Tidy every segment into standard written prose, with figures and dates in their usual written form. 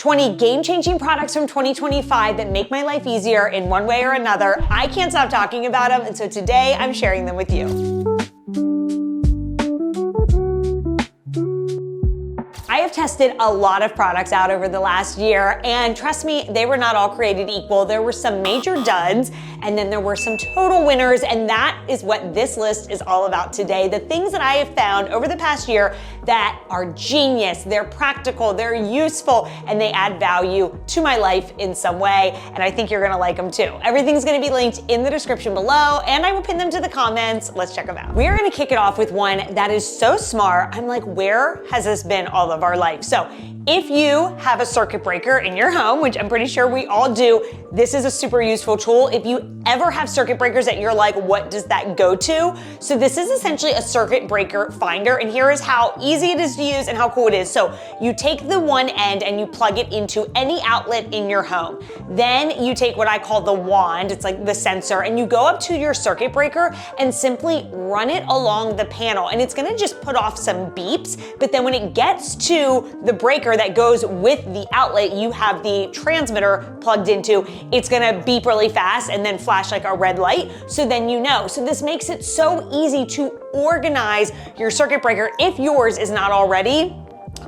20 game-changing products from 2025 that make my life easier in one way or another. I can't stop talking about them, and so today I'm sharing them with you. I have tested a lot of products out over the last year, and trust me, they were not all created equal. There were some major duds, and then there were some total winners, and that is what this list is all about today. The things that I have found over the past year that are genius, they're practical, they're useful, and they add value to my life in some way, and I think you're gonna like them too. Everything's gonna be linked in the description below, and I will pin them to the comments. Let's check them out. We are gonna kick it off with one that is so smart. I'm like, where has this been all of our life? So if you have a circuit breaker in your home, which I'm pretty sure we all do, this is a super useful tool. If you ever have circuit breakers that you're like, what does that go to? So this is essentially a circuit breaker finder, and here is how easy it is to use and how cool it is. So you take the one end and you plug it into any outlet in your home. Then you take what I call the wand, it's like the sensor, and you go up to your circuit breaker and simply run it along the panel. And it's gonna just put off some beeps, but then when it gets to the breaker that goes with the outlet you have the transmitter plugged into, it's gonna beep really fast and then flash like a red light, so then you know. So this makes it so easy to organize your circuit breaker if yours is not already.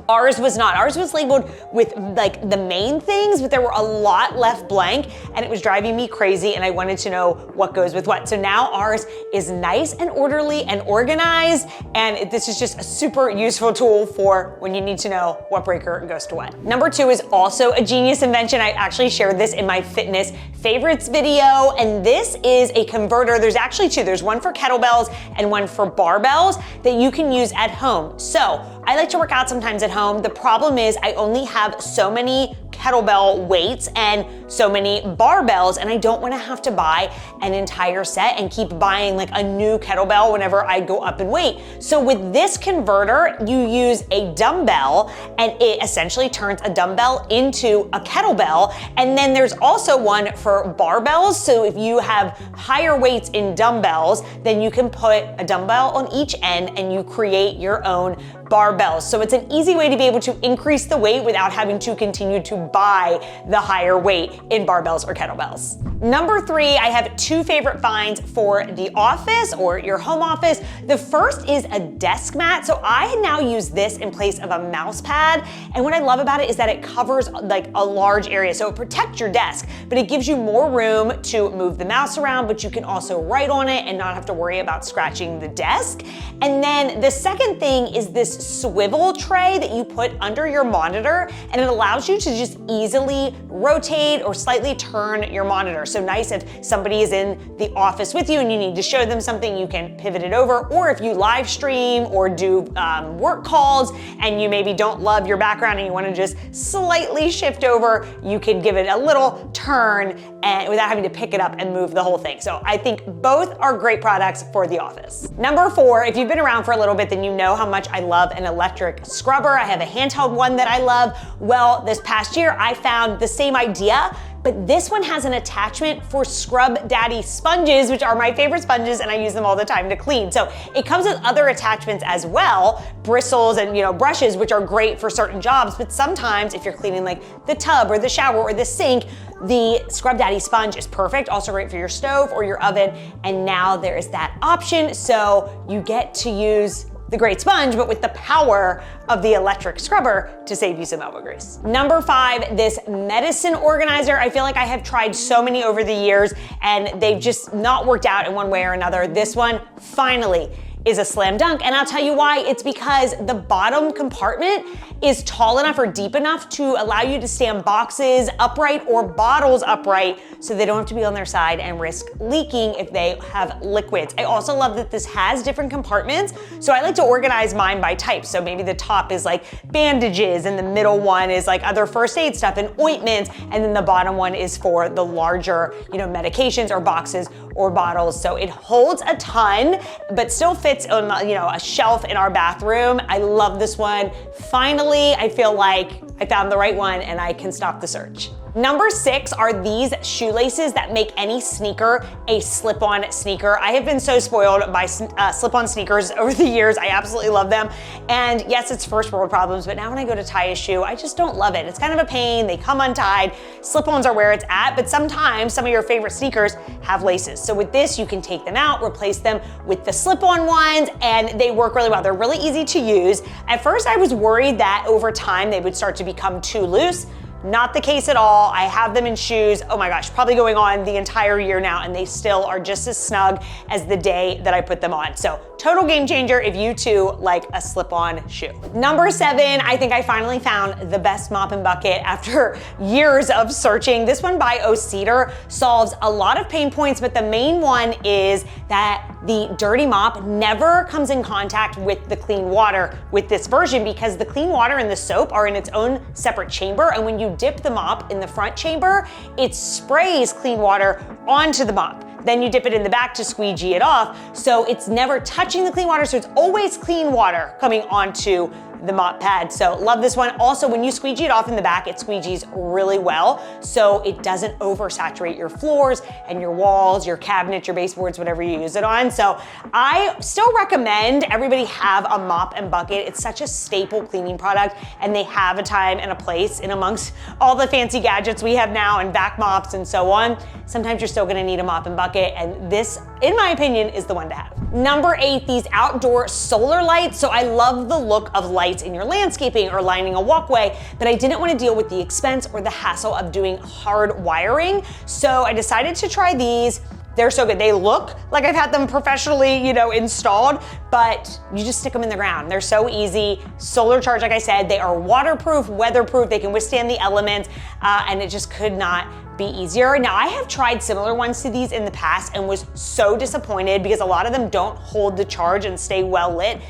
Ours was not. Ours was labeled with like the main things, but there were a lot left blank, and it was driving me crazy, and I wanted to know what goes with what. So now ours is nice and orderly and organized, and this is just a super useful tool for when you need to know what breaker goes to what. Number two is also a genius invention. I actually shared this in my fitness favorites video, and this is a converter. There's actually two. There's one for kettlebells and one for barbells that you can use at home. So I like to work out sometimes at home. The problem is I only have so many kettlebell weights and so many barbells, and I don't want to have to buy an entire set and keep buying like a new kettlebell whenever I go up in weight. So with this converter, you use a dumbbell, and it essentially turns a dumbbell into a kettlebell. And then there's also one for barbells. So if you have higher weights in dumbbells, then you can put a dumbbell on each end and you create your own barbells. So it's an easy way to be able to increase the weight without having to continue to buy the higher weight in barbells or kettlebells. Number three, I have two favorite finds for the office or your home office. The first is a desk mat. So I now use this in place of a mouse pad. And what I love about it is that it covers like a large area. So it protects your desk, but it gives you more room to move the mouse around, but you can also write on it and not have to worry about scratching the desk. And then the second thing is this swivel tray that you put under your monitor, and it allows you to just easily rotate or slightly turn your monitor. So nice if somebody is in the office with you and you need to show them something, you can pivot it over. Or if you live stream or do work calls and you maybe don't love your background and you want to just slightly shift over, you can give it a little turn and without having to pick it up and move the whole thing. So I think both are great products for the office. Number four, if you've been around for a little bit, then you know how much I love an electric scrubber. I have a handheld one that I love. Well, this past year I found the same idea, but this one has an attachment for Scrub Daddy sponges, which are my favorite sponges, and I use them all the time to clean. So it comes with other attachments as well, bristles and brushes, which are great for certain jobs, but sometimes if you're cleaning like the tub or the shower or the sink, the Scrub Daddy sponge is perfect, also great for your stove or your oven, and now there is that option, so you get to use the great sponge, but with the power of the electric scrubber to save you some elbow grease. Number five, this medicine organizer. I feel like I have tried so many over the years and they've just not worked out in one way or another. This one finally is a slam dunk, and I'll tell you why. It's because the bottom compartment is tall enough or deep enough to allow you to stand boxes upright or bottles upright so they don't have to be on their side and risk leaking if they have liquids. I also love that this has different compartments, so I like to organize mine by type. So maybe the top is like bandages, and the middle one is like other first aid stuff and ointments, and then the bottom one is for the larger, medications or boxes or bottles. So it holds a ton, but still fits on, a shelf in our bathroom. I love this one. Finally, I feel like I found the right one and I can stop the search. Number 6 are these shoelaces that make any sneaker a slip-on sneaker. I have been so spoiled by slip-on sneakers over the years. I absolutely love them. And yes, it's first world problems, but now when I go to tie a shoe, I just don't love it. It's kind of a pain. They come untied. Slip-ons are where it's at, but sometimes some of your favorite sneakers have laces. So with this, you can take them out, replace them with the slip-on ones, and they work really well. They're really easy to use. At first, I was worried that over time they would start to become too loose. Not the case at all. I have them in shoes, oh my gosh, probably going on the entire year now, and they still are just as snug as the day that I put them on. So total game changer if you too like a slip-on shoe. Number 7, I think I finally found the best mop and bucket after years of searching. This one by Cedar solves a lot of pain points, but the main one is that the dirty mop never comes in contact with the clean water with this version, because the clean water and the soap are in its own separate chamber, and when you dip the mop in the front chamber, it sprays clean water onto the mop. Then you dip it in the back to squeegee it off, so it's never touching the clean water, so it's always clean water coming onto the mop pad. So love this one. Also, when you squeegee it off in the back, it squeegees really well, so it doesn't oversaturate your floors and your walls, your cabinets, your baseboards, whatever you use it on. So I still recommend everybody have a mop and bucket. It's such a staple cleaning product, and they have a time and a place in amongst all the fancy gadgets we have now and back mops and so on. Sometimes you're still gonna need a mop and bucket, and this, in my opinion, is the one to have. Number 8, these outdoor solar lights. So I love the look of lights in your landscaping or lining a walkway, but I didn't want to deal with the expense or the hassle of doing hard wiring. So I decided to try these. They're so good. They look like I've had them professionally, installed, but you just stick them in the ground. They're so easy. Solar charge, like I said, they are waterproof, weatherproof, they can withstand the elements, and it just could not be easier. Now, I have tried similar ones to these in the past and was so disappointed because a lot of them don't hold the charge and stay well lit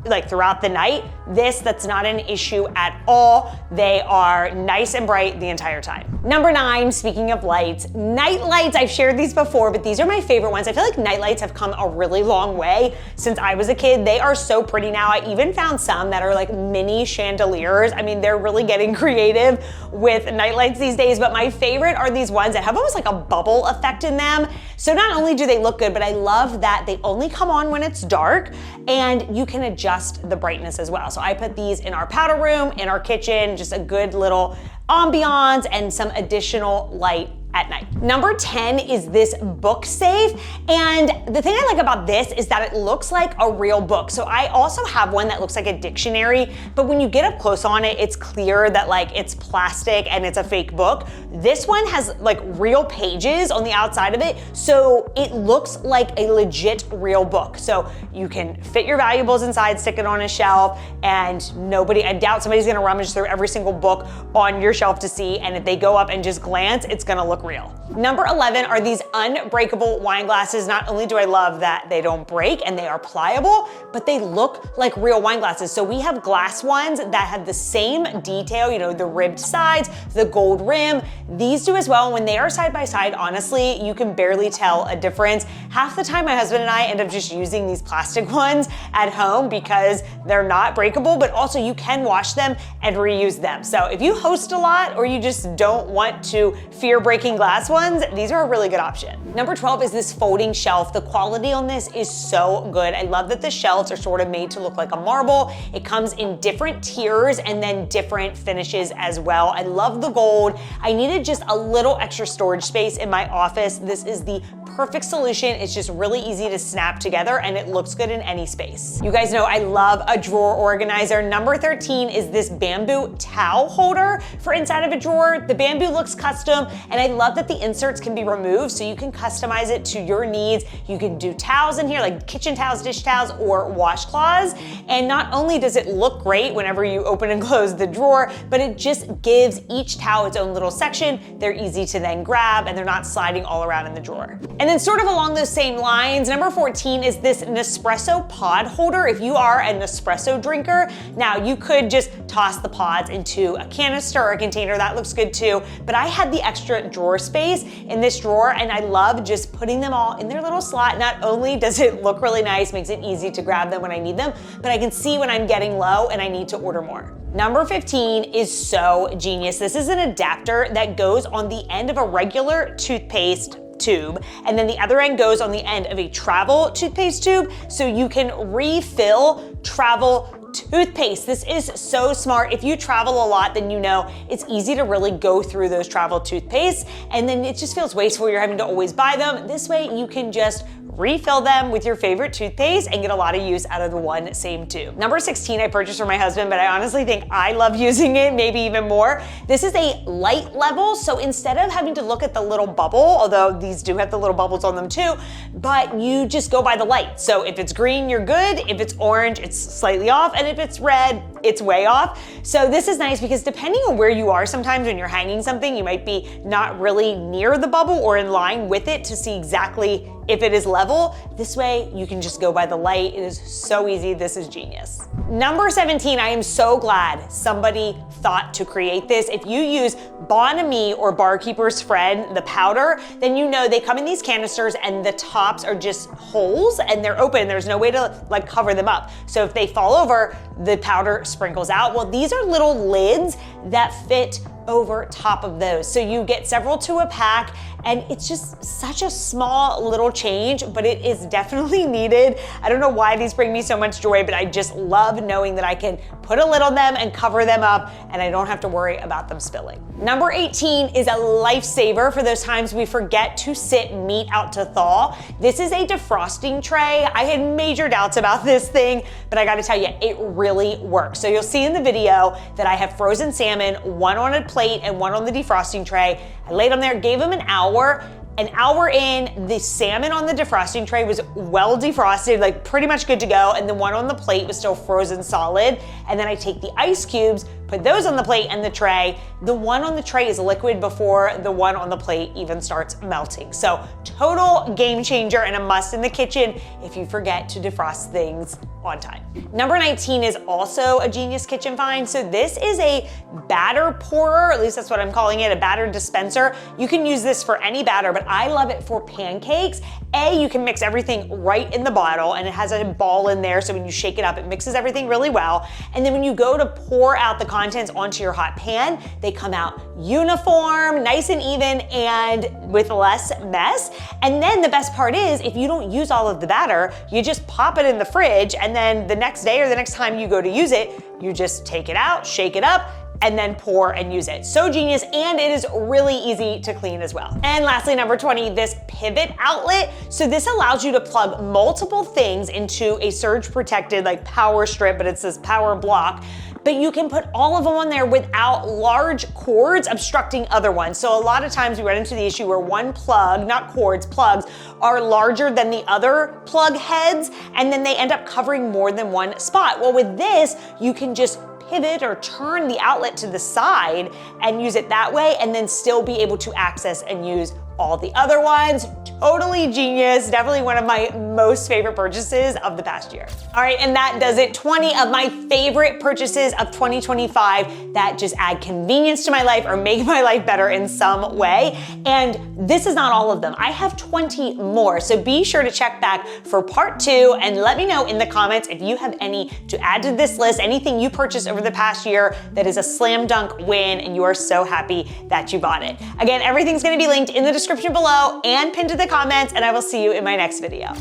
like throughout the night. That's not an issue at all. They are nice and bright the entire time. Number 9, speaking of lights, night lights. I've shared these before, but these are my favorite ones. I feel like night lights have come a really long way since I was a kid. They are so pretty now. I even found some that are like mini chandeliers. I mean, they're really getting creative with night lights these days, but my favorite are these ones that have almost like a bubble effect in them. So not only do they look good, but I love that they only come on when it's dark, and you can adjust the brightness as well. So I put these in our powder room, in our kitchen, just a good little ambiance and some additional light at night. Number 10 is this book safe. And the thing I like about this is that it looks like a real book. So I also have one that looks like a dictionary, but when you get up close on it, it's clear that like it's plastic and it's a fake book. This one has like real pages on the outside of it, so it looks like a legit real book. So you can fit your valuables inside, stick it on a shelf, and I doubt somebody's gonna rummage through every single book on your shelf to see, and if they go up and just glance, it's gonna look real. Number 11 are these unbreakable wine glasses. Not only do I love that they don't break and they are pliable, but they look like real wine glasses. So we have glass ones that have the same detail, the ribbed sides, the gold rim. These do as well. When they are side by side, honestly, you can barely tell a difference. Half the time my husband and I end up just using these plastic ones at home because they're not breakable, but also you can wash them and reuse them. So if you host a lot or you just don't want to fear breaking glass ones, these are a really good option. Number 12 is this folding shelf. The quality on this is so good. I love that the shelves are sort of made to look like a marble. It comes in different tiers and then different finishes as well. I love the gold. I needed just a little extra storage space in my office. This is the perfect solution. It's just really easy to snap together and it looks good in any space. You guys know I love a drawer organizer. Number 13 is this bamboo towel holder for inside of a drawer. The bamboo looks custom, and I love that the inserts can be removed so you can customize it to your needs. You can do towels in here, like kitchen towels, dish towels, or washcloths. And not only does it look great whenever you open and close the drawer, but it just gives each towel its own little section. They're easy to then grab and they're not sliding all around in the drawer. And then sort of along those same lines, number 14 is this Nespresso pod holder. If you are a Nespresso drinker, now you could just toss the pods into a canister or a container. That looks good too. But I had the extra drawer space in this drawer, and I love just putting them all in their little slot. Not only does it look really nice, makes it easy to grab them when I need them, but I can see when I'm getting low and I need to order more. Number 15 is so genius. This is an adapter that goes on the end of a regular toothpaste tube, and then the other end goes on the end of a travel toothpaste tube, so you can refill travel toothpaste. This is so smart. If you travel a lot, then you know it's easy to really go through those travel toothpastes, and then it just feels wasteful. You're having to always buy them. This way you can just refill them with your favorite toothpaste and get a lot of use out of the one same tube. Number 16 I purchased for my husband, but I honestly think I love using it maybe even more. This is a light level, so instead of having to look at the little bubble, although these do have the little bubbles on them too, but you just go by the light. So if it's green, you're good. If it's orange, it's slightly off. And if it's red, it's way off. So this is nice because depending on where you are, sometimes when you're hanging something, you might be not really near the bubble or in line with it to see exactly if it is level. This way you can just go by the light. It is so easy. This is genius. Number 17, I am so glad somebody thought to create this. If you use Bon Ami or Barkeeper's Friend, the powder, then you know they come in these canisters and the tops are just holes and they're open. There's no way to like cover them up. So if they fall over, the powder sprinkles out. Well, these are little lids that fit over top of those. So you get several to a pack, and it's just such a small little change, but it is definitely needed. I don't know why these bring me so much joy, but I just love knowing that I can put a lid on them and cover them up, and I don't have to worry about them spilling. Number 18 is a lifesaver for those times we forget to sit meat out to thaw. This is a defrosting tray. I had major doubts about this thing, but I gotta tell you, it really works. So you'll see in the video that I have frozen salmon, one on a plate and one on the defrosting tray. I laid them there, gave them an hour. An hour in, the salmon on the defrosting tray was well defrosted, like pretty much good to go, and the one on the plate was still frozen solid. And then I take the ice cubes, put those on the plate and the tray. The one on the tray is liquid before the one on the plate even starts melting. So total game changer and a must in the kitchen if you forget to defrost things on time. Number 19 is also a genius kitchen find. So this is a batter pourer, at least that's what I'm calling it, a batter dispenser. You can use this for any batter, but I love it for pancakes. You can mix everything right in the bottle, and it has a ball in there, so when you shake it up, it mixes everything really well. And then when you go to pour out the contents onto your hot pan, they come out uniform, nice and even, and with less mess. And then the best part is, if you don't use all of the batter, you just pop it in the fridge, and then the next day or the next time you go to use it, you just take it out, shake it up, and then pour and use it. So genius, and it is really easy to clean as well. And lastly, number 20, this pivot outlet. So this allows you to plug multiple things into a surge protected like power strip, but it says power block. But you can put all of them on there without large cords obstructing other ones. So a lot of times we run into the issue where one plug, not cords, plugs, are larger than the other plug heads, and then they end up covering more than one spot. Well, with this, you can just pivot or turn the outlet to the side and use it that way, and then still be able to access and use all the other ones. Totally genius. Definitely one of my most favorite purchases of the past year. All right, and that does it. 20 of my favorite purchases of 2025 that just add convenience to my life or make my life better in some way. And this is not all of them. I have 20 more. So be sure to check back for part 2 and let me know in the comments if you have any to add to this list, anything you purchased over the past year that is a slam dunk win and you are so happy that you bought it. Again, everything's gonna be linked in the description below and pinned to the comments, and I will see you in my next video.